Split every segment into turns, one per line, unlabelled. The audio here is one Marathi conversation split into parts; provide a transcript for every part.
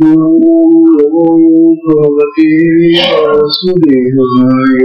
नमो भगवते वासुदेवाय।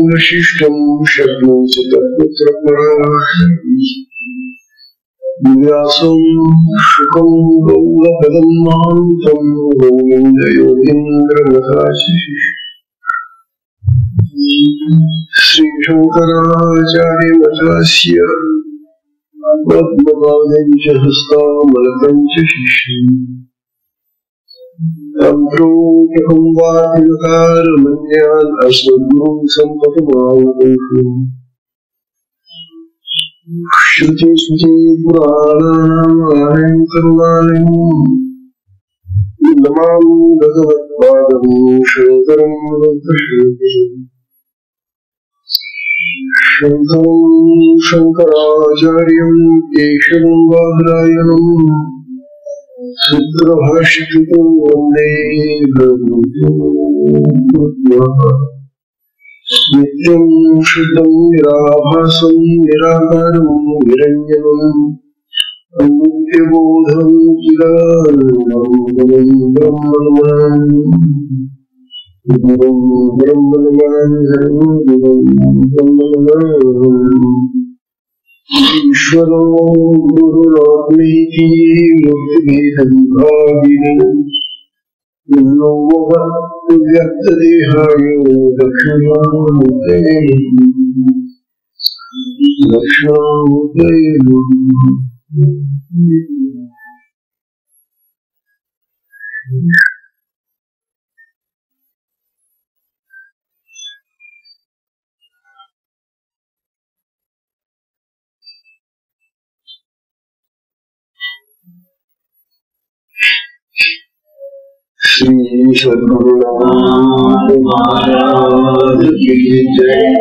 वशिष्ठं व्यासं शुकं गौरपदं महान्तं गोविन्दयोगीन्द्रमथाशिष श्रीशङ्कराचार्यमथास्य पद्मपादं च हस्तामलकं च शिष्यम् तन्त्रोऽहं वाक्यकारमन्यान् अस्मद्गुरुं सम्पतमावोषु श्रुति स्मृति पुराणानामालयं करुणालयं नमामि भगवत्पादं शङ्करं लोकशङ्करम् शङ्करं शङ्कराचार्यं केशवं बादरायणम् सूत्रभाष्यकृतो वन्दे नित्यं शुद्धं निराभासं निराकारं निरञ्जनम् अनित्यबोधं चिदानन्दं गुरुं ब्रह्मणमान् ईश्वरो गुरुरात्मेति मुक्तिभेदं भागिनी व्यक्तदेहाय दक्षिणामूर्तये श्री सद्गुरुनाथ महाराज की जय।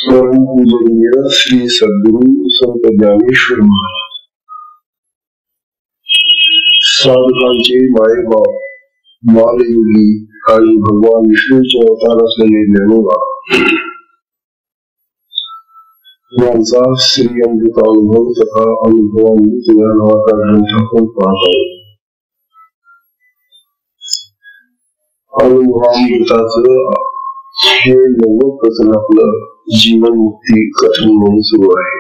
परम पूजनीय श्री सद्गुरु संत ज्ञानेश्वर महाराज साधकांचे माय बाप बालयोगी आणि भगवान विष्णूचे अवतार असलेले ज्ञानोबा यांचा श्री अमृतानुभव तथा अनुभवामृत या नावाचा ग्रंथ आपण पाहत आहोत. अनुभवामृताचं हे 90% आपलं जीवन मुक्ती कथन म्हणून सुरू आहे.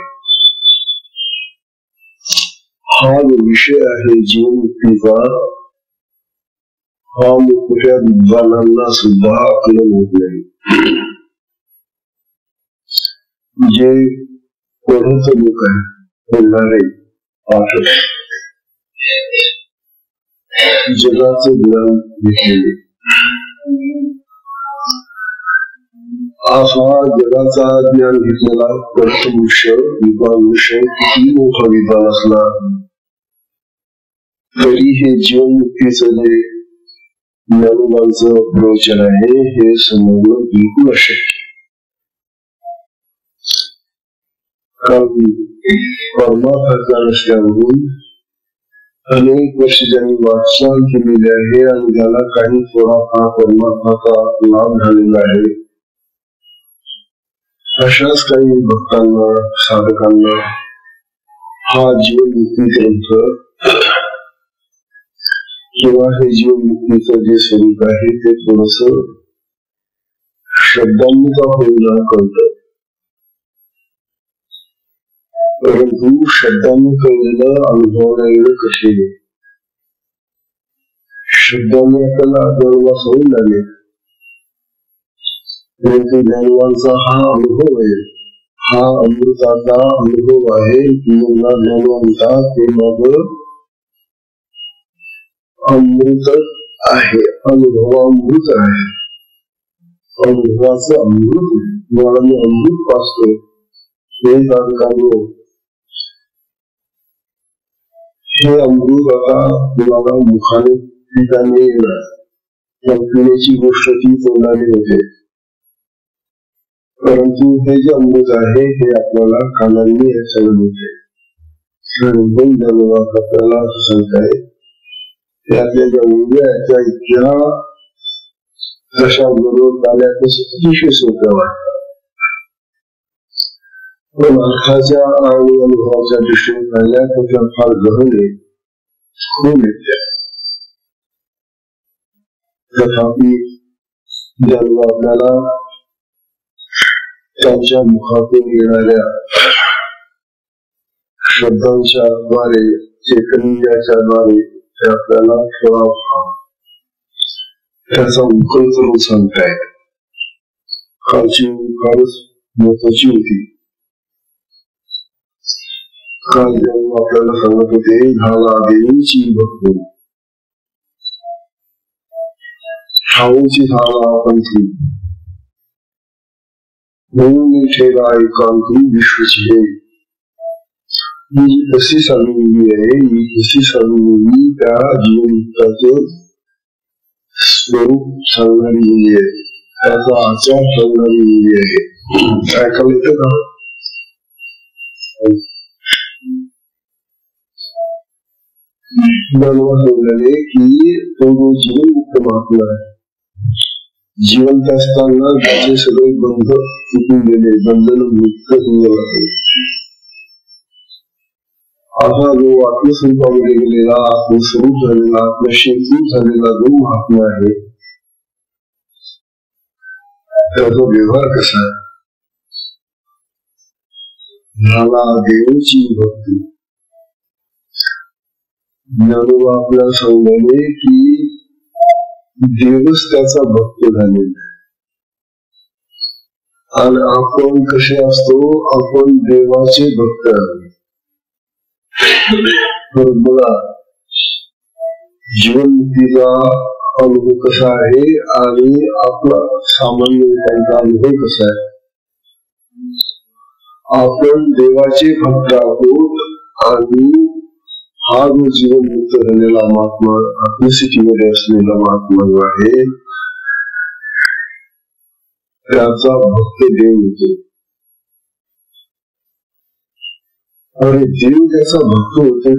हा जो विषय आहे जीवन मुक्तीचा हा मोठ्या विद्वानांना सुद्धा आकलन होत नाही. जे पढत लोक आहेत बोलणारे पाठक जगाचं ज्ञान घेतलेले हा जगाचा ज्ञान घेतलेला परमपुरुष विद्वान विषय किती मोठा विद्वान असला तरी हे जीवनमुक्तीचं जे ज्ञानोबांचं प्रवचन आहे हे समजणं बिलकुल अशक्य. कारण परमार्थाचा नसल्यावरून अनेक वर्ष ज्यांनी वाटचाल केलेली आहे आणि ज्याला काही थोडाफार परमार्थाचा लाभ झालेला आहे अशाच काही भक्तांना साधकांना हा जीवनमुक्ती ग्रंथ किंवा हे जीवनमुक्तीचं जे स्वरूप आहे ते थोडस शब्दांचा होईना कळतं. परंतु शब्दांनी कळलेलं अनुभवण्याला कसे शब्दांनी आपल्याला ज्ञानवास होईल लागेल परंतु ज्ञानवांचा हा अनुभव आहे हा अमृताचा अनुभव आहे. ज्ञानवंता ते मग अमृत आहे अनुभवामृत आहे अनुभवाचं अमृत मला मी अमृत पाचतो हे साधकांनो हे अमृत आता तुम्हाला मुखाने पिताने येणार पण पिण्याची गोष्ट ती तोंडाने होते परंतु हे जे अमृत आहे हे आपल्याला कानांनी याच्याला मिळते. आपल्याला असं सांगताय ते आपल्या ज्या उंग्या त्या इतक्या तशा बरोबर आल्या तसं अतिशय सोप्या वाटतात पण अर्थाच्या आणि अनुभवाच्या दृष्टीने पाहिल्या त्याच्या फार गहन आहे खूप येते. तथापि ज्यांना आपल्याला त्यांच्या मुखातून येणाऱ्या शब्दांच्या द्वारे चैतन्याच्या द्वारे ते आपल्याला थोडाफार त्याचा उकल करून सांगतायत. कालची फारच महत्वाची होती. काल जेव्हा आपल्याला सांगत होते झाला देवीची भक्ती ठाऊची झाला पंथी म्हणून ठेला एकांती विश्वची हे ही कशी चालवली आहे ही कशी चालवली त्या जीवनाचं स्वरूप सांगणारी गेली आहे त्याचा आचार सांगणारी गेली आहे. ऐकायला येतं का? बोलले की तो जो जीवन मुक्त महात्मा आहे जिवंत असताना त्याचे सगळे बंध तुटून गेले बंधन मुक्त झाले आहे. आता जो आत्मस्वरूपामध्ये गेलेला आत्मस्वरूप झालेला आत्मशेषरूप झालेला जो महात्मा आहे त्याचा व्यवहार कसा आहे झाला देवाची भक्ती. ज्ञानोबा आपल्याला सांगले की देवच त्याचा भक्त झालेला आणि आपण कसे असतो आपण देवाचे भक्त आहोत. तर मला जीवनमुक्तीचा अनुभव कसा आहे आणि आपला सामान्य त्यांचा अनुभव कसा आहे. आपण देवाचे भक्त आहोत आणि हा जो जीवनमुक्त झालेला महात्मा आत्मस्थितीमध्ये असलेला महात्मा जो आहे त्याचा भक्त देव होतो आणि देव त्याचा भक्त होतो ते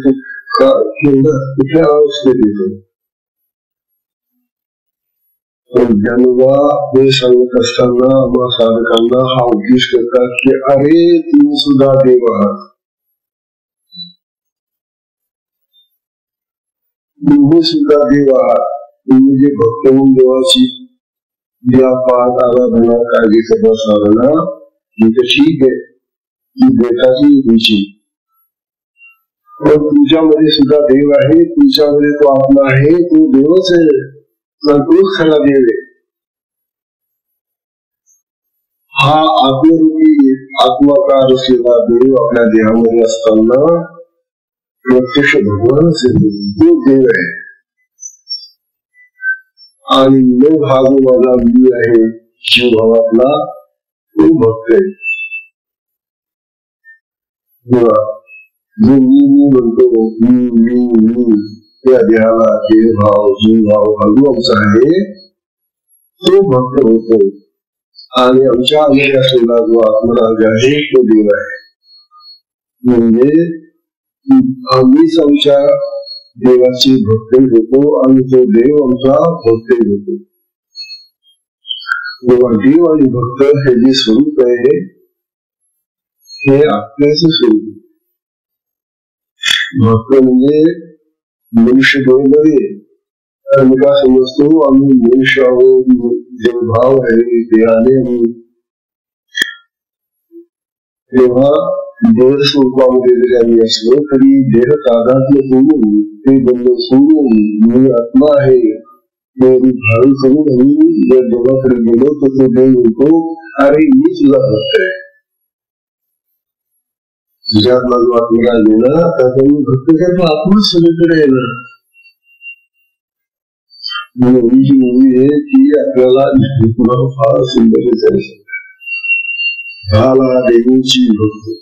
कुठल्या अवस्थेत येतो. ज्ञानोबा हे सांगत असताना आम्हा साधकांना हा उद्देश करतात की अरे तुम्ही सुद्धा देव आहात तुम्ही सुद्धा देव आहात तुम्ही जे भक्त म्हणून देवाची व्यापार आराधना काळजी करता साधना ही तर ठीक आहे ती बेताची तुमची पण तुमच्यामध्ये सुद्धा देव आहे तुमच्यामध्ये तो आत्मा आहे तो देवच आहे तोच खरा देव आहे. हा आत्मरूपी आत्माकार असलेला देव आपल्या देहामध्ये असताना प्रत्यक्ष भगवान तो देव आहे आणि मग हा जो माझा मी आहे जीवभावातला तो भक्त आहे. जो मी म्हणतो, मी या देहाला देह भाव जीव भाव घालू आमचा आहे, तो भक्त होतो. आणि आमच्या आलेल्या असलेला जो आत्मराग आहे तो देव आहे. म्हणजे आम्हीच आमच्या देवाची भक्ती होतो आणि तो देव आमचा भक्ती होतो. तेव्हा देव आणि भक्त हे जे स्वरूप आहे हे आत्म्याचं स्वरूप. भक्त म्हणजे मनुष्य बरोबर आहे. आम्ही का समजतो, आम्ही मनुष्य आहोत, जे भाव आहे देहाने आम्ही. तेव्हा देह स्वरूपामध्ये जरी आम्ही असलो तरी देह तादात्म्य सोडून, ते बंध सोडून मी आत्मा आहे ते धारण करून आम्ही जर देवाकडे गेलो तर तो देव म्हणतो, अरे मी तुझा भक्त आहे. तुझ्यातला जो आत्मराग आहे ना, त्याचा मी भक्त करतो, आत्मा सगळीकडे आहे ना. ही जी मूवी आहे ती आपल्याला फार सुंदर दिसायची. झाला देवीची भक्त,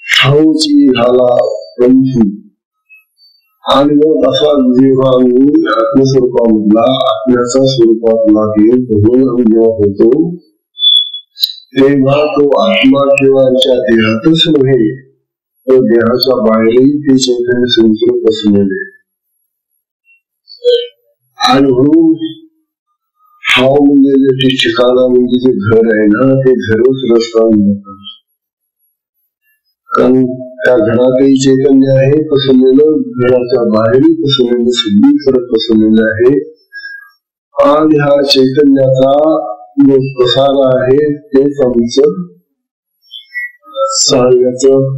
ठाऊची झाला पंथी. आणि मग असा जेव्हा आम्ही आत्मस्वरूपामधला आत्म्याचा स्वरूपातला देव बघून आम्ही जेव्हा होतो, तेव्हा तो आत्मा किंवा आमच्या देहातच नव्हे तर देहाच्या बाहेरही ते चैतन्य संस्कृत असलेले. आणि म्हणून हाव म्हणजे जे ठिकाणा म्हणजे जे घर आहे ना, ते घरच रस्ता म्हणतात. कारण त्या घरातही चैतन्य आहे पसरलेलं, घराच्या बाहेरही पसरलेलं, सगळीकडे पसरलेलं आहे. आणि हा चैतन्याचा जो प्रसार आहे तेच आमचं सांगण्याचं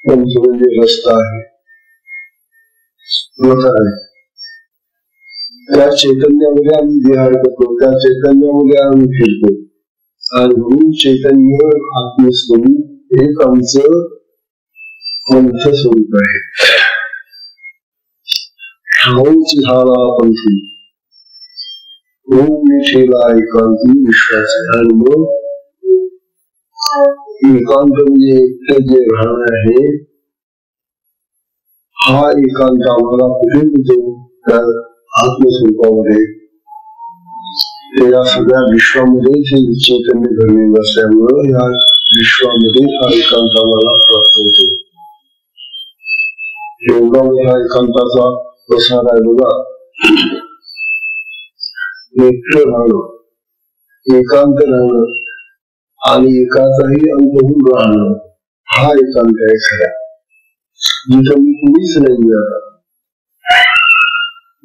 म्हणजे रस्ता आहे. त्या चैतन्यामध्ये आम्ही विहार करतो, त्या चैतन्यामध्ये आम्ही फिरतो. आणि म्हणून चैतन्य आत्मस्वरूप एक आमचं पंथ स्वरूप आहे. ठाऊच झाला पंथी, ओम विठेला एकांती विश्वास. आणि मग एकांत म्हणजे एकटं जे राहणं आहे, हा एकांत आम्हाला कुठे मिळतो, तर आत्मस्वरूपामध्ये. या सगळ्या विश्वामध्ये जे चैतन्य घडलेलं असल्यामुळं या विश्वामध्ये हा एकांत आम्हाला प्राप्त होतो. एवढा मोठा एकांताचा प्रसार आहे बघा. एकटं राहणं, एकांत राहणं आणि एकाचाही अंत होऊन राहणं, हा एकांत आहे खरा. जिथं मी कुणीच नाही. आता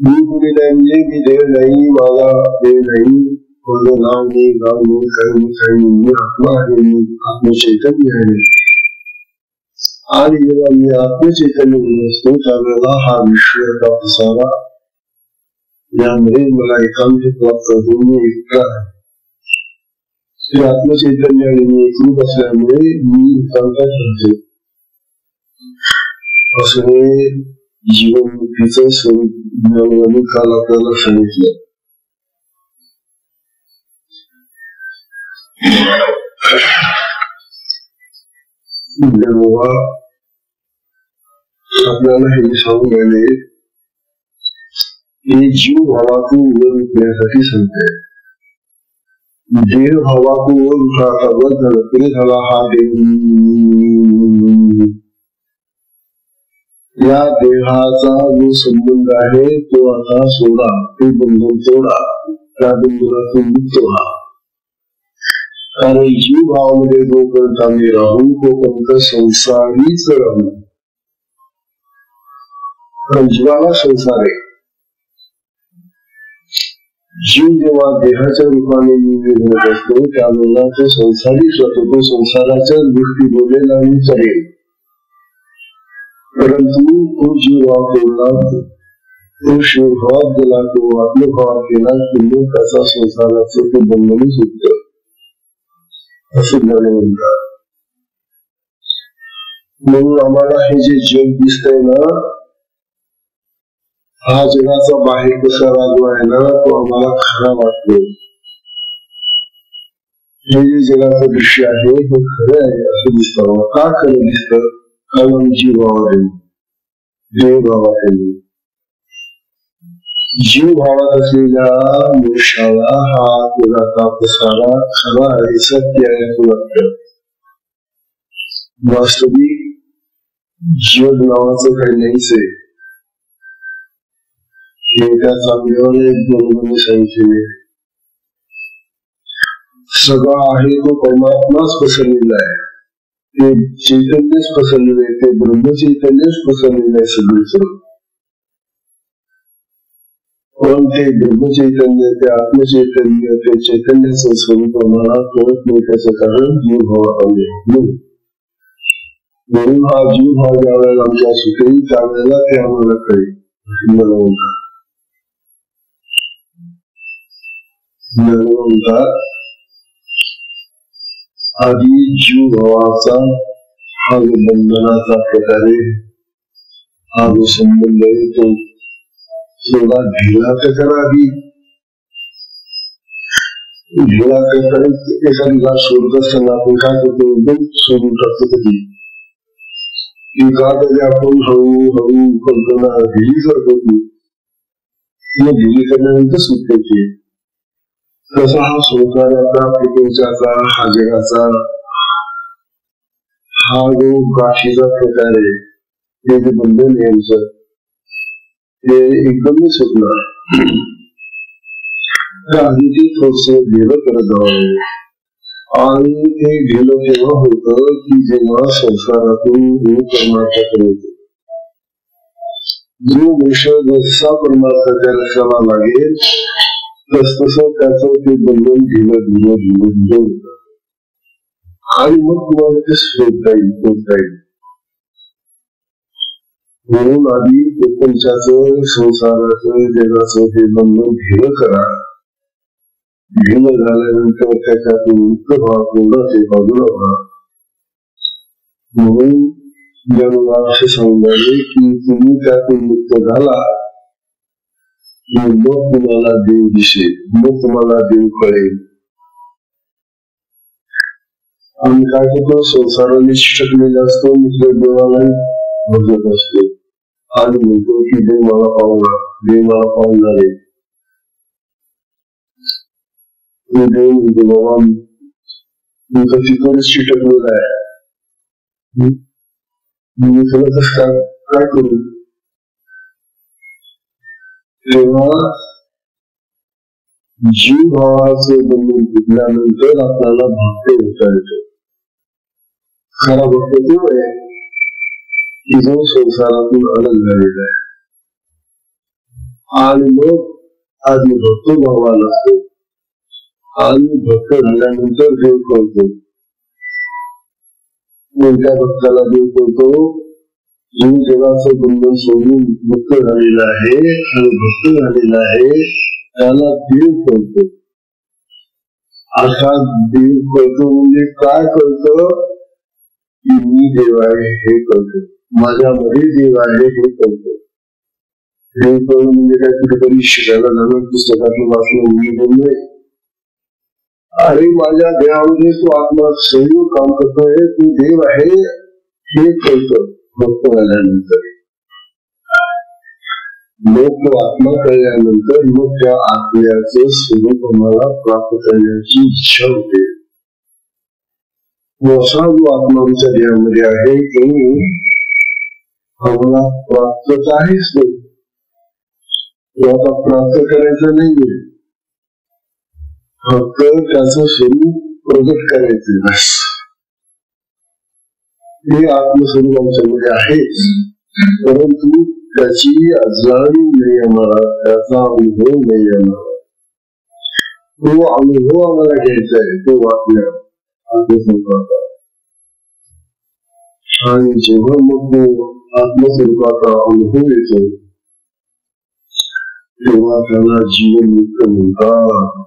मी कुणी नाही म्हणजे मी देव नाही, माझा देव नाही, माझं नाव नाही, गाव नाही, काही नाही. मी आत्मा आहे, मी आत्मचैतन्य आहे. आणि जेव्हा मी आत्मचैतन्य असतो त्यावेळेला हा विश्वाचा प्रसारा यामध्ये मला एकांत प्राप्त होऊन मी एकटा आहे. ते आत्मचैतन्य आणि मी एकरूप असल्यामुळे मी एकांतात राहतो. असं हे जीवनमुक्तीचं स्वरूप ज्ञानाने काल आपल्याला सांगितलं. जेव्हा आपल्याला हे सांगून राहिले की जीव भावातून वर उठण्यासाठी सांगते. देह भावातून वर उठला वर झालं झाला हा देव. या देहाचा जो संबंध आहे तो आता सोडा, ते बंधन सोडा, त्या बंधनातून मुक्त व्हा. कारण जीव भावामध्ये जोपर्यंत आम्ही राहू तोपर्यंत संसारीच राहू. कारण जीवाला संसार आहे. जीव जेव्हा देहाच्या रूपाने निर्मित होत असतो त्यावेळेला तो संसारीच राहतो. तो संसाराच्या गोष्टी बोलेल आणि करेल. परंतु तो जीव आपला तो शिवभावात गेला, तो आत्मभावात गेला की मग त्याचा संसाराचं ते बंधन सुटतं असं ज्ञान म्हणतात. म्हणून आम्हाला हे जे जग दिसतंय ना, हा जगाचा बाहेर पसारा जो आहे ना तो आम्हाला खरा वाटतो. हे जे जगाचं दृश्य आहे हे खरं आहे असं दिसतं. का खरं दिसतं? कारण जीव भावात आहे. जीव भावात असलेल्या मोक्षाला हा जगाचा पसारा खरा आहे, सत्य आहे असं वाटतं. वास्तविक जग नावाचं काही नाहीच आहे. हे त्या चांगल्यावर बरोबर सांगितले. सगळा आहे तो परमात्माच पसरलेला आहे, ते चैतन्यच पसरलेलं आहे, ते ब्रह्मचैतन्यच पसरलेलं आहे सगळं. पण ते ब्रह्मचैतन्य, ते आत्मचैतन्य, ते चैतन्याचं स्वरूप आम्हाला कळत नाही. त्याचं कारण जीव भावात आले. म्हणून हा जीव भाव ज्या वेळेला आमच्या सुटेल त्यावेळेला ते आम्हाला कळेल. म्हणतात आधी जीव भावाचा हा जो बंधनाचा प्रकारे हा जो संबंध आहे तो थोडा ढिला करा. आधी ढिला करता एखादी सोडत असताना आपण काय करतो, एकदम सोडून टाकतो. कधी कधी आपण हळूहळू कल्पना ढिली करतो, ढिली करण्यानंतर सुटते. तसा हा संसाराचा, प्रपंचाचा, हा जगाचा हा जो गाठीचा प्रकार आहे, हे जे बंधन आहे आमचं ते एकदम सुटणार. आधी ते थोडस ढिलं करत जावं. आणि ते ढिलं तेव्हा होतं की जेव्हा संसारातून परमार्थाकडे येतो. जो मनुष्य जसा परमार्थाच्या रक्षणाला लागेल तस त्याचं ते बंधन ढिलं होतं. आणि मग तुम्हाला ते शोधता येईल. म्हणून आधी प्रपंचाचं, संसाराचं, जगाचं ते बंधन ढिलं करा. ढिलं झाल्यानंतर त्याच्यातून मुक्त व्हा, ते बाजूला व्हा. म्हणून जगाला असे सांगावे की तुम्ही त्यातून मुक्त झाला मग तुम्हाला देव दिसेल, मग तुम्हाला देव कळेल. आम्ही काय करतो, संसाराने शिकलेला असतो, दुसऱ्या देवाला बघत असतो आणि म्हणतो की देव मला पाहणार, देव मला पाहणार आहे. देव म्हणतो बाबा तुमचं तिकडे शिकलेलं आहे, मी तुला कसं काय करू. तेव्हा जीव भावाचं बंधन तुटल्यानंतर आपल्याला भक्त होता येतो. खरा भक्त तो आहे की जो संसारातून आनंद झालेला आहे. आणि मग आधी भक्त भावाला असतो आणि भक्त झाल्यानंतर देव कळतो. कोणत्या भक्ताला देव कळतो? जो जगाचं बंधन सोडून मुक्त झालेला आहे आणि भक्त झालेला आहे त्याला देव कळतो. असा देव कळतो म्हणजे काय कळतं की मी देव आहे हे कळतं, माझ्यामध्ये देव आहे हे कळतं. देव कळून म्हणजे काय कुठेतरी शिकायला जाणं, पुस्तकातलं वाचणं मी बोललोय. अरे माझ्या देहामध्ये तू आत्मा सहयोग काम करतोय, तू देव आहे हे कळतं भक्त झाल्यानंतर. मग तो आत्मा कळल्यानंतर मग त्या आत्म्याचं स्वरूप आम्हाला प्राप्त करण्याची इच्छा होते. असा जो आत्मा आमच्या देहामध्ये आहे तो आम्हाला प्राप्त आहेच. तो आता प्राप्त करायचं नाहीये, फक्त त्याचं स्वरूप प्रगट करायचं बस. हे आत्मस्वरूप आमच्यामध्ये आहेच, परंतु त्याची जाणीव नाही आम्हाला, त्याचा अनुभव नाही आम्हाला. तो अनुभव आम्हाला घ्यायचा आहे, तो वाटण्या आत्मस्वरूपाचा. आणि जेव्हा मग तो आत्मस्वरूपाचा अनुभव येतो तेव्हा त्याला जीवनमुक्त म्हणतात.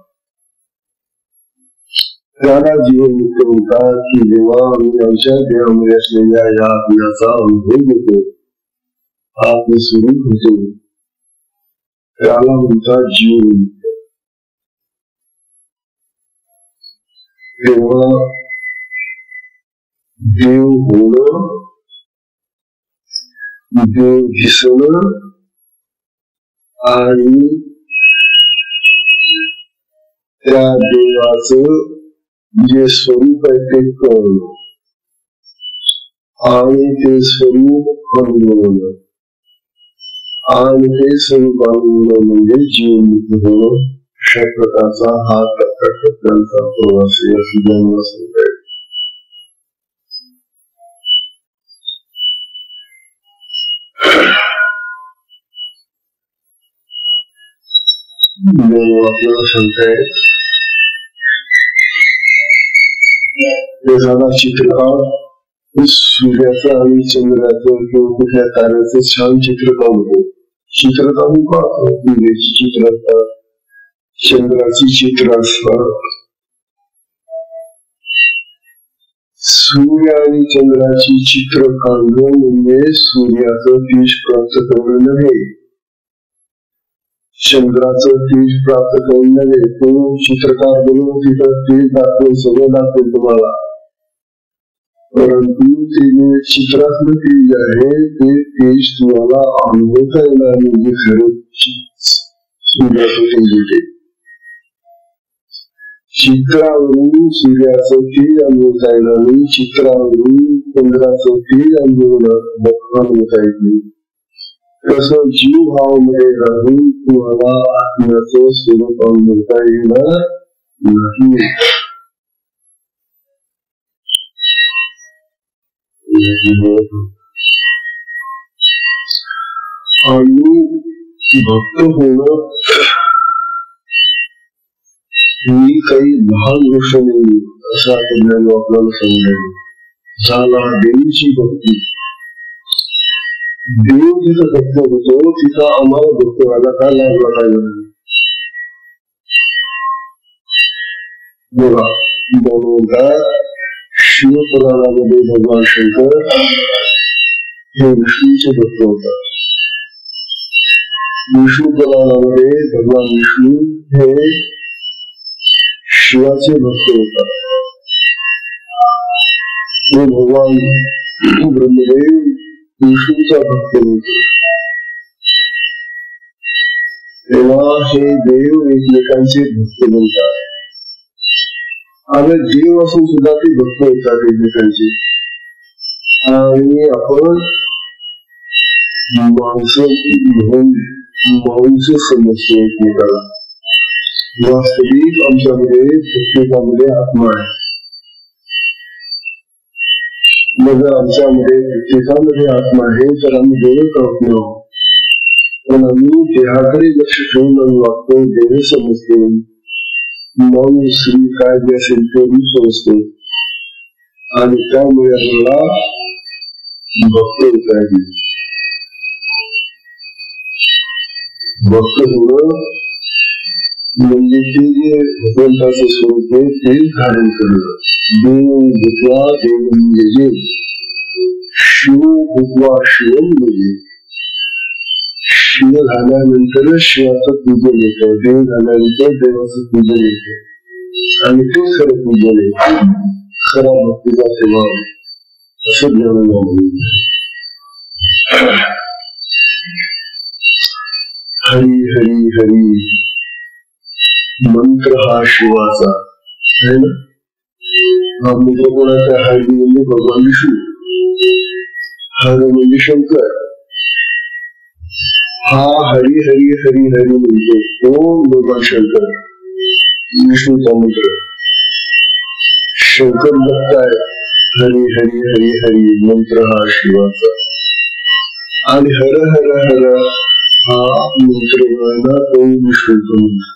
त्याला जीवनमुक्त म्हणतात की जेव्हा आम्ही आमच्या देहामध्ये असलेल्या या आत्म्याचा अनुभव घेतो, आत्मस्वरूप होतो, त्याला म्हणतात जीवनमुक्त. तेव्हा देव होणं, देव दिसणं आणि त्या देवाचं जे स्वरूप आहे ते कळणं आणि ते स्वरूप अनुभवणं आणि ते स्वरूप अनुभवणं म्हणजे जीवमुक्त होणं. अशा प्रकारचा हा टप्प्याटप्प्यांचा प्रवास याची जन्म सांगता येईल. आपल्याला सांगताय एखादा चित्रकार सूर्याचं आणि चंद्राचं किंवा कुठल्या ताऱ्याचं छान चित्र काढतो. चित्र काढून पाहतो, सूर्याची चित्र असतात, चंद्राची चित्र असतात. सूर्य आणि चंद्राची चित्र काढणं म्हणजे सूर्याचं तेज प्राप्त करणं नव्हे, चंद्राचं तेज प्राप्त करणं नव्हे. तो चित्रकार बनवून तिथं तेज दाखवेल, सगळं दाखवेल तुम्हाला, परंतु ते चित्रातलं तेज आहे ते तेज तुम्हाला अनुभवता येणार म्हणजे खरं सूर्याचं तेज होते. चित्रावरून सूर्याचं तेज अनुभवता येणार नाही, चित्रावरून चंद्राचं तेज अनुभवता येत नाही. तसं जीव भावामध्ये राहून तुम्हाला आत्म्याचं स्वरूप अनुभवता येणार नाही. आणि भक्त होणं ही काही लहान गोष्ट नाही असं आपल्याला सांगायला. झाला देवीची भक्ती, देव जिथं भक्त होतो तिथं आम्हाला भक्त व्हायला काय लागला पाहिजे. बघा बनवतात शिवपुराणामध्ये भगवान शंकर हे विष्णूचे भक्त होतात. विष्णू पुराणामध्ये भगवान विष्णू हे शिवाचे भक्त होतात. भगवान ब्रह्मदेव विष्णूचा भक्त होते. तेव्हा हे देव एकमेकांचे भक्त बनतात. आणि देव असून सुद्धा ते भक्त होतात एकमेकांचे. आणि आपण माणसं समजतो एकमेकाला. वास्तविक आमच्यामध्ये प्रत्येकामध्ये आत्मा आहे. मग आमच्यामध्ये प्रत्येकामध्ये आत्मा आहे तर आम्ही देवच आहोत ना. पण आम्ही देहाकडे लक्ष ठेवून आम्ही वागतो, देह समजतो, मन श्री काय जे असेल ते समजतो आणि त्यामुळे आपल्याला भक्त होता येईल. भक्त होणं म्हणजे ते जे भगवंताचं स्वरूप आहे ते धारण करणं. देव भूत्वा देव म्हणजे शिव भूत्वा शिव म्हणजे शिव झाल्यानंतर शिवाचं पूजन येतं, देव झाल्यानंतर देवाचं पूजन येतं आणि ते खरं पूजन आहे, खरा भक्तीचा स्वभाव असं ज्ञान झालं. हरी हरी हरी मंत्र हा शिवाचा आहे ना. हा मंत्र कोणाचा? हरी म्हणजे भगवान विष्णू, हर म्हणजे शंकर. हा हरी हरी हरी हरी म्हणजे तो भगवान शंकर विष्णूचा मंत्र. शंकर बघताय हरी हरी हरी हरी मंत्र हा शिवाचा. आणि हर हर हर हा मंत्र तो विष्णूचा मंत्र.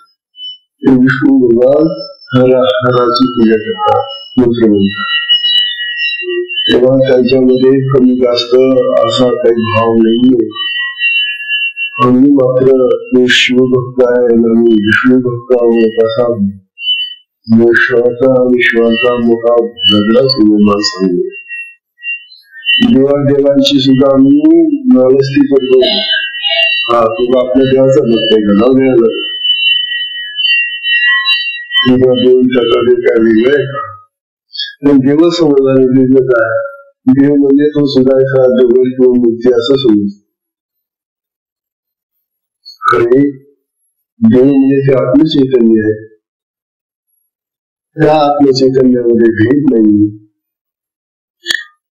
विष्णू भगवान हराची पूजा करतात, मंत्र म्हणतात. तेव्हा त्यांच्यामध्ये कमी जास्त असा काही भाव नाहीये. आम्ही मात्र शिवभक्त आहे आणि विष्णू भक्त आहोत असा शिवाचा आणि शिवाचा मोठा झगडा निर्माण सांगतो. देवादेवांची सुद्धा आम्ही नालस्ती करतो. हा तुला आपल्या देवाचा भक्त आहे का? नाव द्यायला तुझा देऊन त्याचा काय वेगळं आहे का? देव समजला काय देव म्हणजे तो सुधायचा जवळ किंवा मूर्ती असं समज. खरे देव म्हणजे ते आत्मचैतन्य आहे. त्या आत्मचैतन्यामध्ये भेद नाही.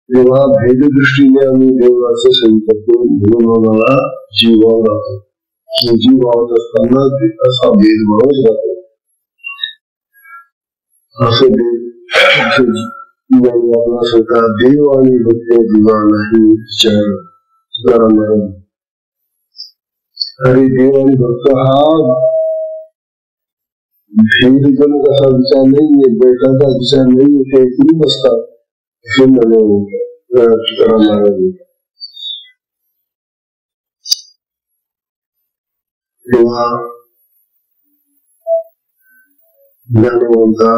तेव्हा भेददृष्टीने आम्ही देवाचं संकल्प म्हणून आम्हाला जीवावर राहतो. जीवावर असताना असा भेदभावच राहतो. असं आपला स्वतः देव आणि भक्त दिवा नाही विचार करा नाही. अरे देव आणि भक्त हा भेदजनक असा विचार नाहीये, बैठाचा विचार नाहीये. ते एकूणच असतात हे करायला लागेल. तेव्हा ज्ञानवंता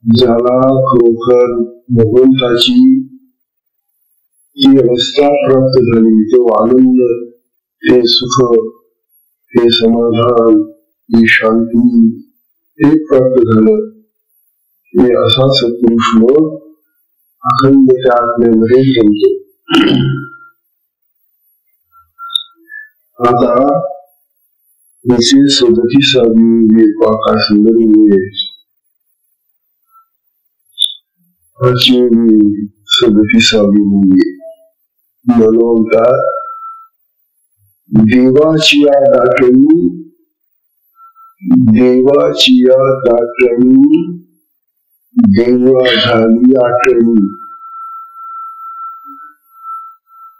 ज्याला खरोखर भगवंताची ही अवस्था प्राप्त झाली, तो आनंद, हे सुख, हे समाधान, ही शांती, हे प्राप्त झालं. हे असा सत्पुरुष मग अखंड त्या आत्म्यामध्ये जमतो. आता 37वी पाका सुंदर मुळे 37वी मुळे म्हणून देवाची या दाटणी, देवाची या दाटणी देवा झाली आठवणी.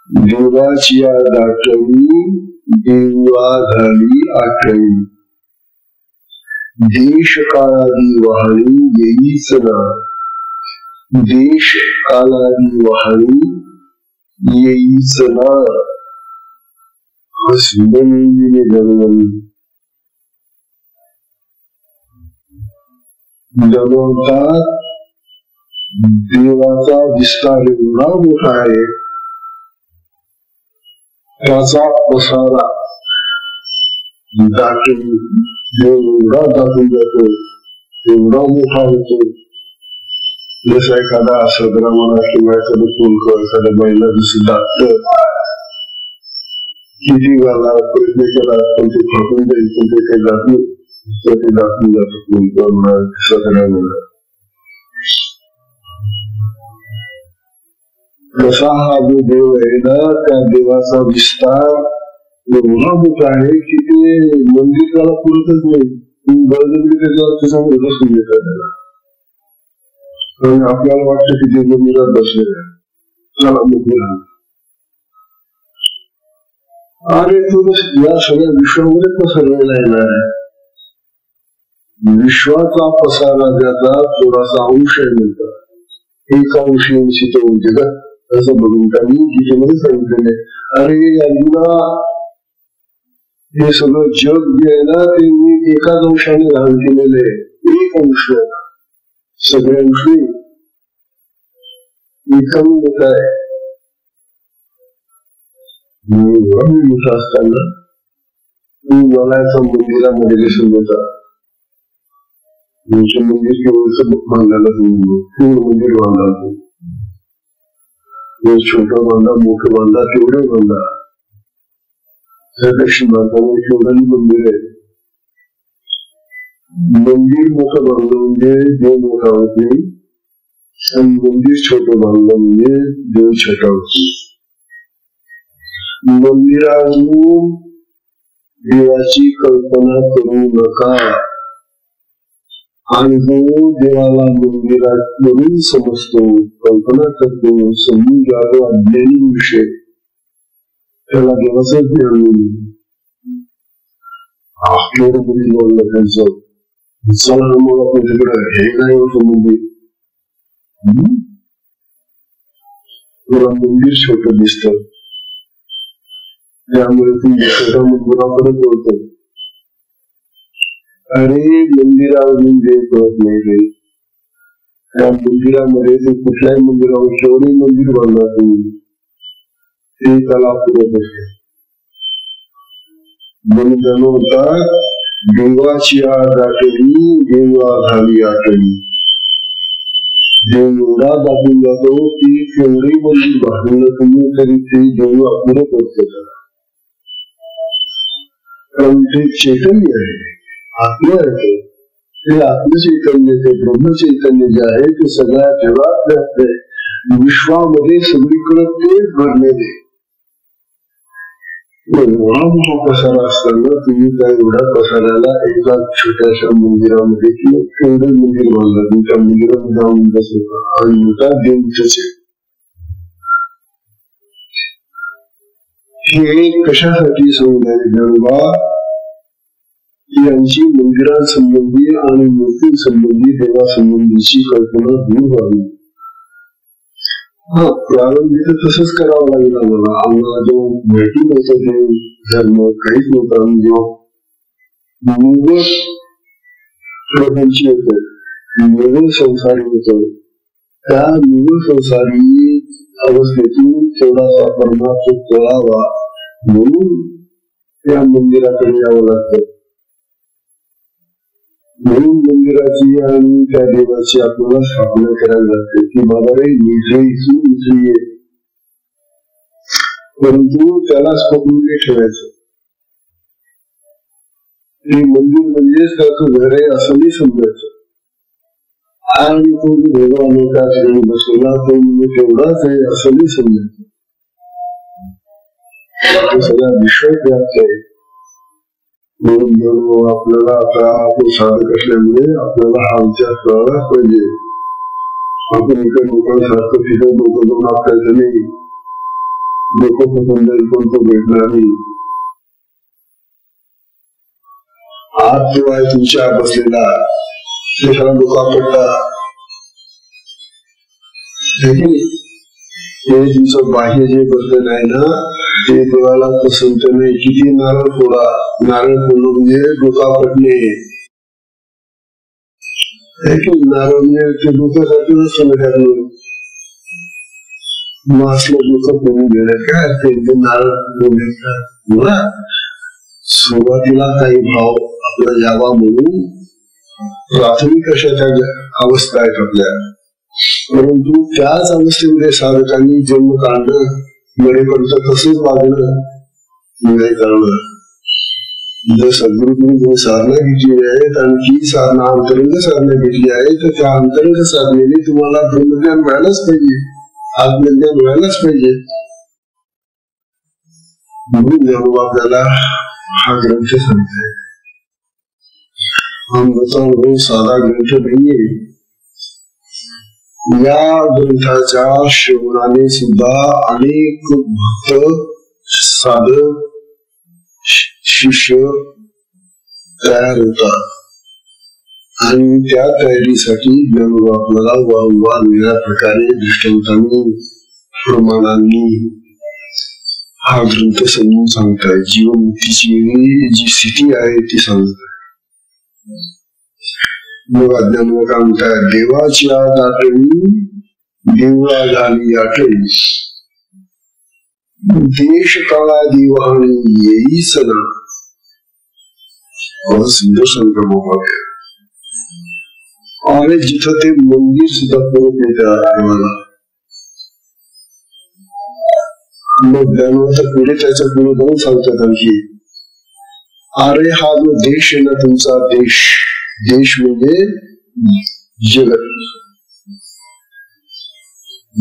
देवाची या दाटणी देवा झाली आठवणी. देश काळादी वाहणी येईच ना, देश कालादी वाहणी येईच ना. हसबंदीने जन्मतात. देवाचा विस्तार एवढा मोठा आहे, त्याचा पसारा दाटून एवढा दाटून जातो, एवढा मोठा होतो. जसा एखादा सदरा म्हणा किंवा एखादं पुलक एखाद्या बैला जसं दाटत, किती वेळा प्रयत्न केला पण ते फाटून जाईल, पण ते काही जात नाही. ते दाखवून जातं पुलक म्हणा सदरा म्हणा. तसा हा जो देव आहे ना, त्या देवाचा विस्तार एवढा मोठा आहे की ते मंदिर त्याला पुरतच नाही. बळजबरी त्याच्यावर बसून देतात त्याला. आणि आपल्याला वाटतं की ते मंदिरात बसलेलं आहे, चला मंदिरात. अरे तो या सगळ्या विश्वामध्ये पसरलेला येणार आहे. विश्वाचा पसारा ज्याचा थोडासा अंश आहे म्हणतात, एक अंशी तो जगत असं बघून त्यांनी गीतेमध्ये सांगितलेले. अरे अर्जुना, हे सगळं जग जे आहे ना, ते मी एकाच अंशाने धारण केलेलं आहे. एक अंश, सगळे अंश एकम मोठ आहे. मोठा असताना तू मला याचा मंदिरामध्ये दिसून होता. मंदिर केवळ बांधायला पूर्ण मंदिर बांधा, छोटं बांधा, मोठं बांधा, तेवढे बांधा. त्यापेक्षा बांधताना केवढाही मंदिर आहे. मंदिर मोठं बांधलं म्हणजे देव मोठा होत नाही, आणि मंदिर छोटं बांधलं म्हणजे देव छोटा होतो. मंदिरावरून देवाची कल्पना करू नका. आणि जो देवाला मंदिरावरून समजतो, कल्पना करतो, समजून जातो अज्ञानी विषय, त्याला देवाचं ज्ञान आपल्याला मंदिर बोललं त्यांचं. चला मग आपण तिकडे हे नाही होतं मंदिर. तुला मंदिर छोटं दिसतं, त्यामुळे तुम्ही छोट्या मंदिराकडे बोलतो. अरे मंदिरावरून देव कळत नाही रे. त्या मंदिरामध्ये ते कुठल्याही मंदिरावर केवढे मंदिर बांधला तुम्ही, ते त्याला पुरत असते. म्हणून होता देवाची दाटणी देवा झाली आठवणी. देव एवढा दाखवून जातो की केवढे मंदिर बांधलं तुम्ही तरी ते देव आपलं करतो. कारण ते चैतन्य आहे, आत्मा आहे. ते आत्मचैतन्य, ते ब्रह्मचैतन्य जे आहे ते सगळ्या जगात व्याप्त आहे. विश्वामध्ये सगळीकडे ते भरलेले. एवढा मोठा पसारा असताना तुम्ही त्या एवढ्या पसाऱ्याला एका छोट्याशा मंदिरामध्ये किंवा केवढे मंदिर बांधलं, तुमच्या मंदिरात जाऊन बसवता आणि मोठा देवच हे कशासाठी सांगणारे गरबा यांची मंदिरांसंबंधी आणि मूर्तींसंबंधी देवासंबंधीची कल्पना दूर व्हावी. प्रारंभी तर तसंच करावं लागेल आम्हाला. आम्हाला जो माहिती नव्हतं देव धर्म काहीच नव्हतं. आम्ही जेव्हा निवड प्रपंची होतो, निवड संसारी होतो, त्या निवड संसारी अवस्थेतून थोडासा परमार्थ कळावा म्हणून त्या मंदिराकडे यावं लागतं. म्हणून मंदिराची आणि त्या देवाची आपल्याला स्थापना करायला लागते की बाबा रे निश्चय आहे, परंतु त्यालाच पकडून नाही ठेवायचं. ते मंदिर म्हणजेच त्याचं घर आहे असं नाही समजायचं. आणि तो भगवान त्या ठिकाणी बसवला तो म्हणजे तेवढाच आहे असं नाही समजायचं. सगळ्या विश्वात व्याप्त आहे. म्हणून आपल्याला आता आपण साधक असल्यामुळे आपल्याला हा विचार करायलाच पाहिजे. आपण इकडे लोकांसारखं तिथे लोक जाऊन आपल्याचं नाही, लोक पसंत जाईल पण तो भेटणार नाही. आज जो आहे तुमच्या बसलेला ते सगळा लोक आपटतात. हे तुमचं बाह्य जे बसलेलं आहे ना ते देवाला पसंत नाही. किती नारळ फोडा, नारळ फोडणं म्हणजे डोका पडणे. नारळ म्हणजे ते डोक्यासाठी नसतं. मासलं डोकं फोडून घेण्यात काय ते नारळ बोला. सुरुवातीला काही भाव आपला यावा म्हणून प्राथमिक अशा त्या अवस्था आहेत आपल्या. परंतु त्याच अवस्थेमध्ये साधकांनी जन्म काढणं, मरेपर्यंत तसंच वागणं नाही करणं. जर सद्गुरूंनी साधना घेतली आहे आणि ती साधना अंतरंग साधना घेतली आहे तर त्या अंतरंग साधनेने तुम्हाला ब्रह्मज्ञान मिळालंच पाहिजे, आत्मज्ञान मिळालंच पाहिजे. म्हणून जेव्हा आपल्याला हा ग्रंथ सांगतोय, अमृतानुभव साधा ग्रंथ नाहीये. या ग्रंथाच्या श्रवणाने सुद्धा अनेक भक्त, साधक, शिष्य तयार होतात आणि त्या तयारीसाठी ज्ञानोबा आपल्याला वारंवार वेगळ्या प्रकारे दृष्टांतांनी, प्रमाणांनी हा ग्रंथ समजून सांगताय. जीवमुक्तीची जी स्थिती आहे ती सांगताय. मग अज्ञान काय म्हणताय, देवाच्या दाटणी देवळा झाली आठळी, देश काळा दिवाणी येईच ना. सुंदर संकल्प आहे. आणि जिथं ते मंदिर सुद्धा परत येतात देवाला. मग ज्ञानवंत पुढे त्याच्या पुढे जाऊन सांगतात आणखी, अरे हा जो देश आहे ना तुमचा, देश म्हणजे जगत,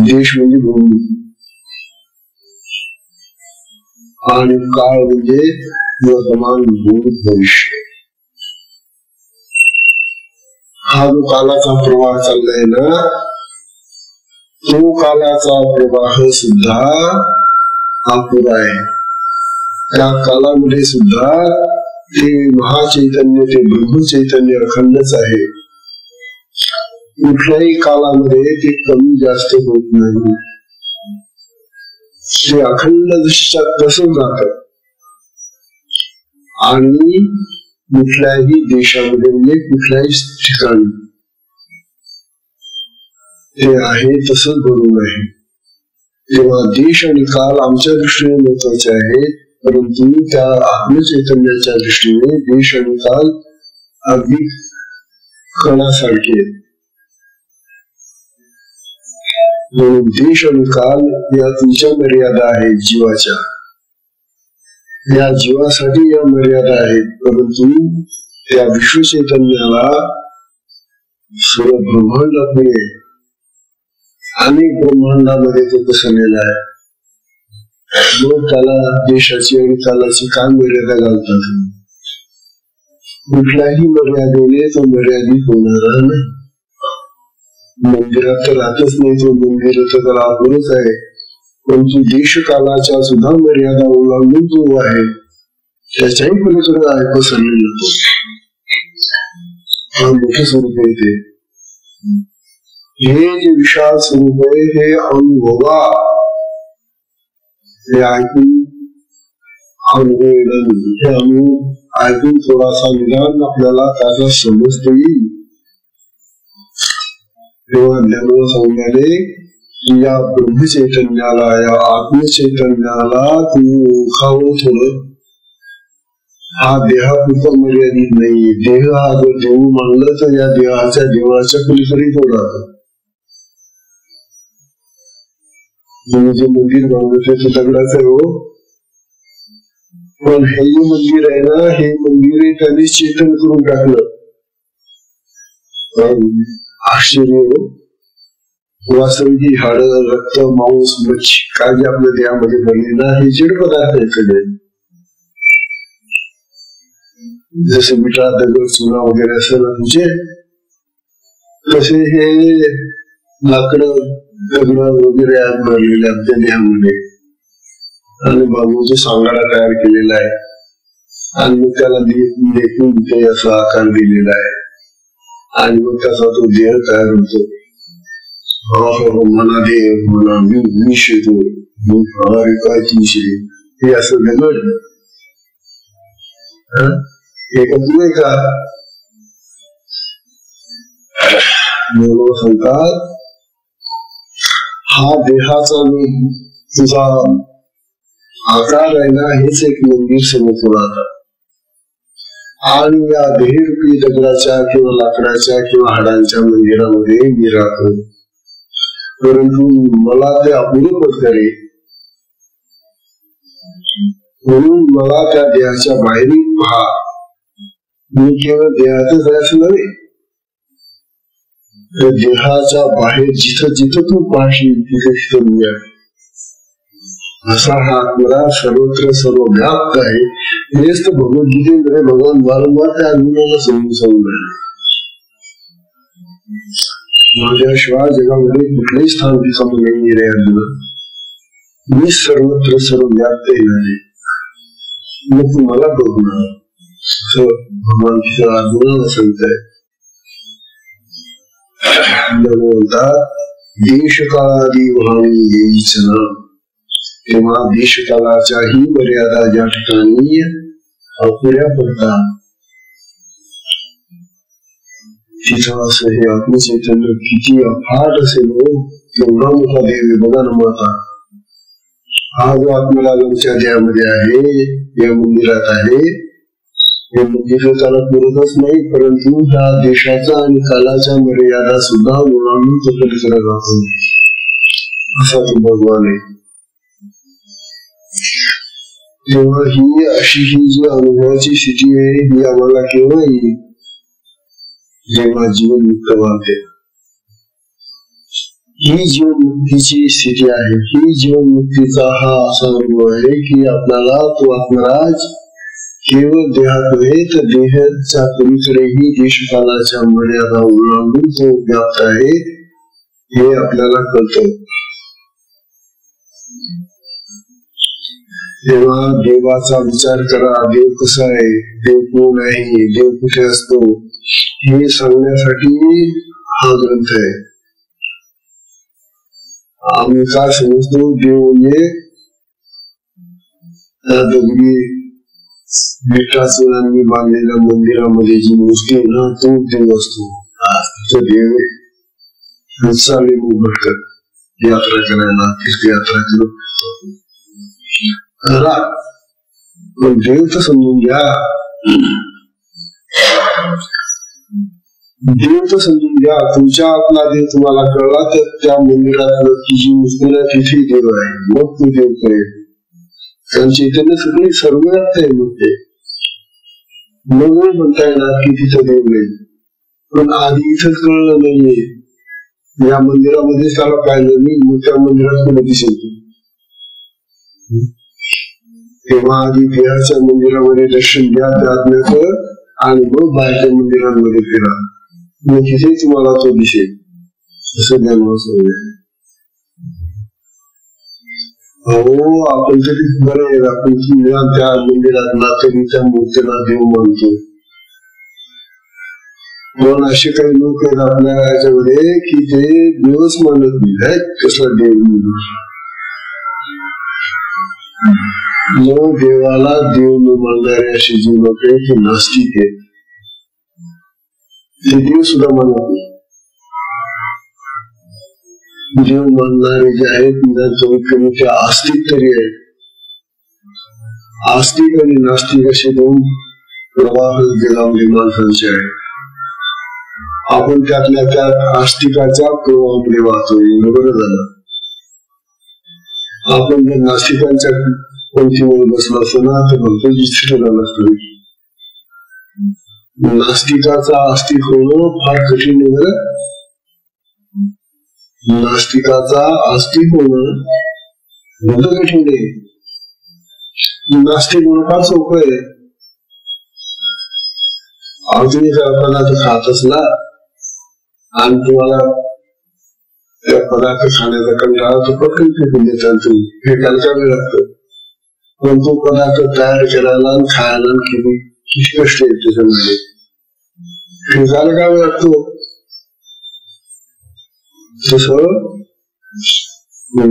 देश म्हणजे भूमी आणि काळ म्हणजे वर्तमान, भूत, भविष्य. हा जो कालाचा प्रवाह चाललाय ना तो कालाचा प्रवाह सुद्धा अपुरा आहे. त्या कालामध्ये सुद्धा ते महाचैतन्य, ते ब्रह्मचैतन्य अखंडच आहे. कुठल्याही कालामध्ये ते कमी जास्त होत नाही. ते अखंड दृष्टीत तसंच राहतात. आणि कुठल्याही देशामध्ये म्हणजे कुठल्याही ठिकाणी ते आहे तसंच बरोबर आहे. तेव्हा देश आणि काल आमच्या दृष्टीने महत्वाचे आहेत, परंतु त्या आत्मचैतन्याच्या दृष्टीने देश आणि काल अगदी कणासारखे. म्हणून देश आणि काल या तुमच्या मर्यादा आहेत जीवाच्या, या जीवासाठी या मर्यादा आहेत. परंतु त्या विश्व चैतन्याला सर्व ब्रह्मांडापुढे अनेक ब्रह्मांडामध्ये तो पसरलेला आहे. मग त्याला देशाची आणि कालाची काय मर्यादा घालतात? कुठल्याही मर्यादेने तो मर्यादित होणारा नाही. मंदिरात तर राहतच नाही तो, मंदिर तर त्याला अपुरच आहे. परंतु देश कालाच्या सुद्धा मर्यादा ओलांडून तो आहे, त्याच्याही पलीकडे आहे पसरलेला तो. हा मोठं स्वरूप आहे ते. हे जे विशाल स्वरूप आहे हे अनुभवा, हे ऐकून हे ऐकून थोडासा निदान आपल्याला त्याचा समजता येईल. तेव्हा ज्ञान सांगणारे या ब्रह्मचैतन्याला, या आत्मचैतन्याला तू ओळखावं थोडं. हा देहापुरता मर्यादित नाही. देह हा जर देव मानलं तर या देहाच्या देवाच्या पलीकडे तो राहतो. जे मंदिर बांधलं ते दगडाचं आहे हो, पण हे जे मंदिर आहे ना, हे मंदिर त्यांनी चेतन करून टाकलं. आश्चर्य हो. वास्तविक हाड, रक्त, मांस, मच्छी काय जे आपल्या देहामध्ये बनले ना, हे जड पदार्थ आहेत सगळे. जसे मिठा, दगड, चुना वगैरे असं ना तुझे, तसे हे लाकडं, दगड वगैरे भरलेले आपल्या देहामध्ये. आणि बाबूचा सांगाडा तयार केलेला आहे आणि मग त्याला लेखून ते असा आकार दिलेला आहे आणि मग त्याचा तो देह तयार होतो. मना देव, मना विष येतो, हे असं दगड एकत्र नाही का? सांगतात हा देहाचा तुझा आकार आहे ना, हेच एक मंदिर समोर राहतात. आणि या देहरूपी दगडाच्या किंवा लाकडाच्या किंवा हाडांच्या मंदिरामध्ये मी राहतो. परंतु मला ते अपूर्ण पडते, म्हणून मला त्या देहाच्या बाहेर पहा. मी केवळ देहातच जायचं नव्हे, देहाच्या बाहेर जिथं जिथं तू पाहशील तिथे तिथं मी आहे. असा हा आत्मा सर्वत्र सर्व व्याप्त आहे. हेच तर भगवद्गीतेमध्ये भगवान वारंवार त्या अर्जुनाला समजून माझ्याशिवाय जगामध्ये कुठलेही स्थान दिसत नाही रे अर्जुना. मी सर्वत्र सर्व व्याप्त आहे, मग तू मला बघणार भगवान अर्जुनाला सांगताय. म्हणतात देश काळादी व्हावी येईच ना, तेव्हा देशकालाच्याही मर्यादा ज्या ठिकाणी अपुऱ्या पडतात तिथं असं हे आत्मचैतन्य किती अफाट असेल हो. एवढा मोठा देव आहे बघा ना माता. हा जो आत्मलागमच्या देहामध्ये आहे, या मंदिरात आहे, हे मंदिर त्याला पुरतच नाही, परंतु ह्या देशाचा आणि कालाच्या मर्यादा सुद्धा ओलांडून तो पलीकडे राहतो. असा तो भगवान आहे. तेव्हा ही अशी ही जी अनुभवाची स्थिती आहे, ही आम्हाला केव्हा येईल? जेव्हा जीवन मुक्त वाढते. ही जीवनमुक्तीची स्थिती आहे. ही जीवनमुक्तीचा हा असा अनुभव आहे की आपल्याला तो आत्मराज केवळ देहात नव्हे तर देहाच्या पलीकडेही देशकालाच्या मर्यादा ओलांडून तो व्याप्त आहे, हे आपल्याला कळतं. तेव्हा देवाचा विचार करा. देव कसा आहे, देव कोण आहे, देव कुठे असतो, हे सांगण्यासाठी हा ग्रंथ आहे. आम्ही काय समजतो, देव म्हणजे दगडी विठाचुरांनी बांधलेल्या मंदिरामध्ये जी मूर्ती आहे ना, तो देव असतो. तो देव चालले भटकत यात्रा करायला, तीर्थयात्रा करा, पण देव तर समजून घ्या. देव तर समजून घ्या, तुमच्या आतला देव तुम्हाला कळला तर त्या मंदिरात तुझी मुस्लिम तिथे देव आहे, मग तू देव करेल. कारण चैतन्य सगळे सर्वव्याप्त आहे. मग ते मग म्हणता येणार की तिथं देव नाही. पण आधी इथंच कळलं नाहीये, या मंदिरामध्येच त्याला पाहिलं नाही, मग त्या मंदिरात कुठे दिसेल. तेव्हा आधी देहाच्या मंदिरामध्ये दर्शन द्या, त्यातलं आणि मग बाहेरच्या मंदिरांमध्ये फिरा, मग तिथे तुम्हाला तो दिसेल. असं ज्ञान सांगितलं. हो, आपण तरी बरं आहे, आपण त्या मंदिरात तरी त्या मूर्तीला देव मानतो. पण असे काही लोक आहेत आपल्या याच्यामध्ये की ते देवच मानत नाही. कसला देव मग देवाला देव न मानणारे असे जे लोक आहेत ते नास्तिक आहेत. ते देव सुद्धा मानत नाही. देव मानणारे जे आहेत कमीत कमी ते आस्तिक तरी आहेत. आस्तिक आणि नास्तिक असे दोन प्रवाह जगामध्ये माणसांचे आहेत. आपण त्यातल्या त्यात आस्तिकाच्या प्रवाहामध्ये वाहतोय. बरं झालं. आपण जर नास्तिकांच्या पंक्तीमध्ये बसलो असतो ना तर फक्त जिथे झालं असतं. नास्तिकाचा आस्तिक होणं फार कठीण आहे. बरं, नास्तिकाचा आस्तिक होणं भलं कठीण आहे. नास्तिक होणं फार सोपं आहे. तुम्ही जर पदार्थ खात असला आणि तुम्हाला त्या पदार्थ खाण्याचा कंटाळा तो पटकन फेकून देतात. तुम्ही फेकायला काय वेळ लागतं, पण तो पदार्थ तयार करायला आणि खायला किती कष्ट आहे त्याच्यामध्ये. फेकायला काय वेळ लागतो. तस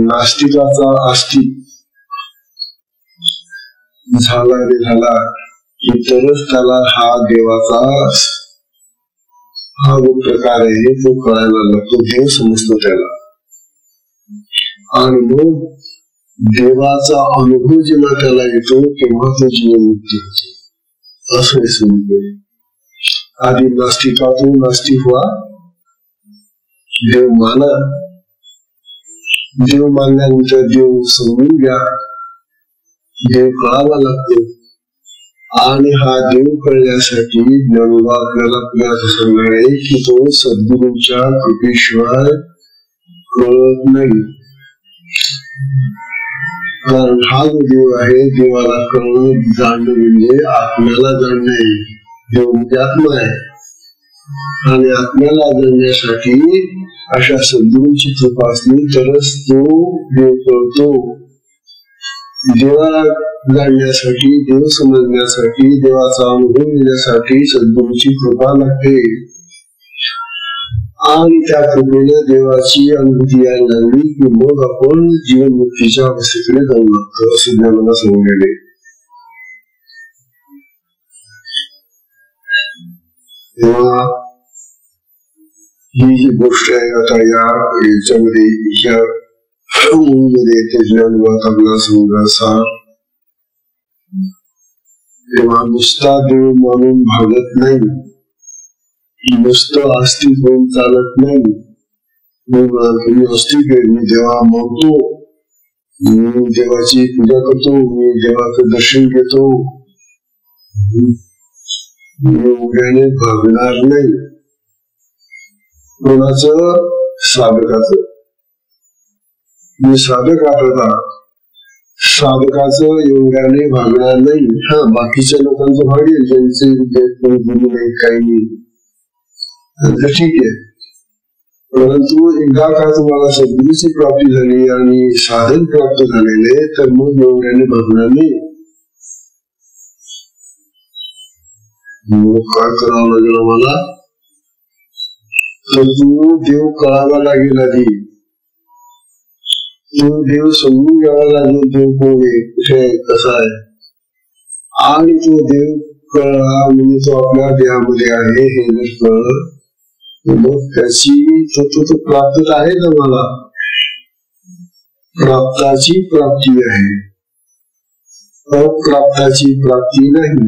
नास्तिकाचा आस्तिक झाला रे झाला की तरच त्याला हा देवाचा हा जो प्रकार आहे तो कळायला लागतो. देव समजतो त्याला. आणि मग देवाचा अनुभव जेव्हा त्याला येतो तेव्हा तो जीवनमुक्ती होतो. असं समजतो. आधी नास्तिकातून नास्तिक व्हा, देव माना. देव मानल्यानंतर देव समजून घ्या. देव कळावा लागतो. आणि हा देव कळण्यासाठी ज्ञानोबा आपल्याला सांगणार आहे की तो सद्गुरूंच्या कृपेशिवाय कळत नाही. कारण हा जो देव आहे, देवाला कळणं जाणणं म्हणजे आत्म्याला जाणणं आहे. देव म्हणजे आत्मा आहे. आणि आत्म्याला जाणण्यासाठी अशा सद्गुरूंची कृपा असली तरच तो देव कळतो. देवाला जाणण्यासाठी, देव समजण्यासाठी, देवाचा अनुभव घेण्यासाठी सद्गुरूंची कृपा लागते. आणि त्या कृपेने देवाची अनुभूती यायला लागली की मग आपण जीवनमुक्तीच्या अवस्थेकडे जाऊ लागतो. असे ज्ञानाला सांगलेले. तेव्हा ही जी गोष्ट आहे आता याच्यामध्ये ह्या ते ज्ञानोबात आपला समजा. तेव्हा नुसता देव मानून भागत नाही, नुसतं आस्तिक होऊन चालत नाही. मी आस्तिक आहे, मी देवा मानतो, मी देवाची पूजा करतो, मी देवाचं दर्शन घेतो, मी उद्याने भागणार नाही. कोणाचं? साधकाचं. मी साधक आता साधकाचं एवढ्याने भागणार नाही. हा, बाकीच्या लोकांचं भागेल ज्यांचे गुरु नाही, काही नाही, ठीक आहे. परंतु एकदा का तुम्हाला सद्गुरूची प्राप्ती झाली आणि साधन प्राप्त झालेले तर मग एवढ्याने भागणार नाही. मग काय करावं लागेल आम्हाला? तर तू देव कळावा लागेल. आधी तो देव समजून घ्यावा लागेल. देव कोण आहे, कुठे आहे, कसा आहे. आणि तो देव कळला म्हणजे तो आपल्या देहामध्ये आहे हे जर कळलं मग त्याची तो प्राप्त आहे ना. मला प्राप्ताची प्राप्ती आहे, अप्राप्ताची प्राप्ती नाही.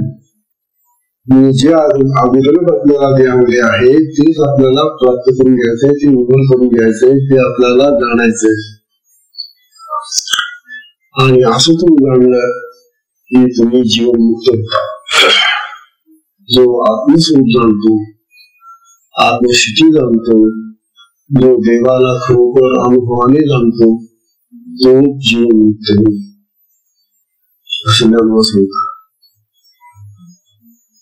जे अगोदरच आपल्याला त्यामध्ये आहे तेच आपल्याला प्राप्त करून घ्यायचंय, ते उघड करून घ्यायचंय, ते आपल्याला जाणायचंय. आणि असं तुम्ही जाणलं की तुम्ही जीवनमुक्त होता. जो आत्मस्वरूप जाणतो, आत्मस्थिती जाणतो, जो देवाला खरोखर अनुभवाने जाणतो, तो जीवनमुक्त होईल असं ज्ञान सांगतात.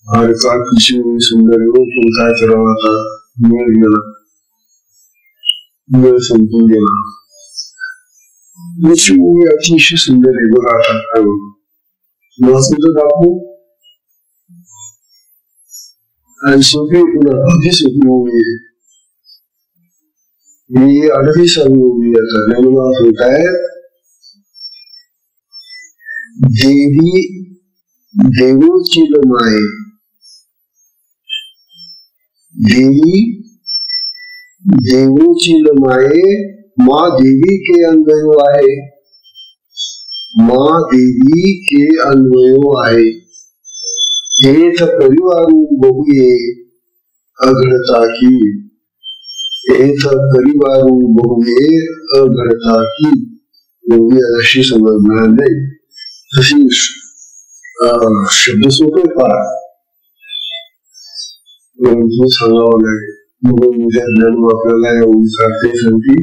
आणि का किती सुंदर पण काय करावं आता, वेळ गेला, वेळ संपून गेला. मूवी अतिशय सुंदर आहे बघा. आता वाचून दाखवू आणि सोपी अगदी सोपी मूवी आहे. ही अगदी सारी मूवी आता ज्ञानोबा सांगताय, देवी देवोची लमाय, देवी देवोची लमाए, माँ देवी के अन्वयो आहे, माँ देवी के अन्वयो आहे. हेथ परिवारू बहुये अघड़ता की, हेथ परिवारू बहुये अघड़ता की. अशी समजणार नाही. तशी शब्द सोपे फार, परंतु सांगावं लागेल. म्हणून उद्या ज्ञान आपल्याला एवढी सारखे सांगतील.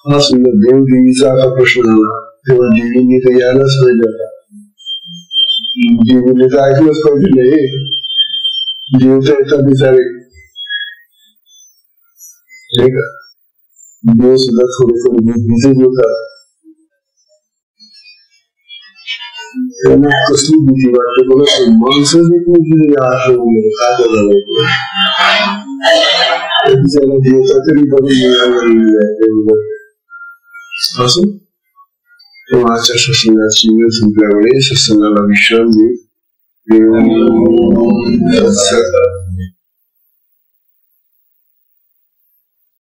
हा सुंदर देव देवीचा आता प्रश्न आला तेव्हा देवीने तर यायलाच पाहिजे. आता देवीने तर ऐकलंच पाहिजे. नाही देव तर येतात बिचारे, नाही का. देव सुद्धा थोडे बिझी होतात. त्यांना कसली भीती वाटते बघा. माणसं देखील आठवलं काय करावं, देवता तरी बघून असं. तेव्हा आजच्या सत्संगाची वेळ संपल्यामुळे सत्संगाला विश्राम देऊ.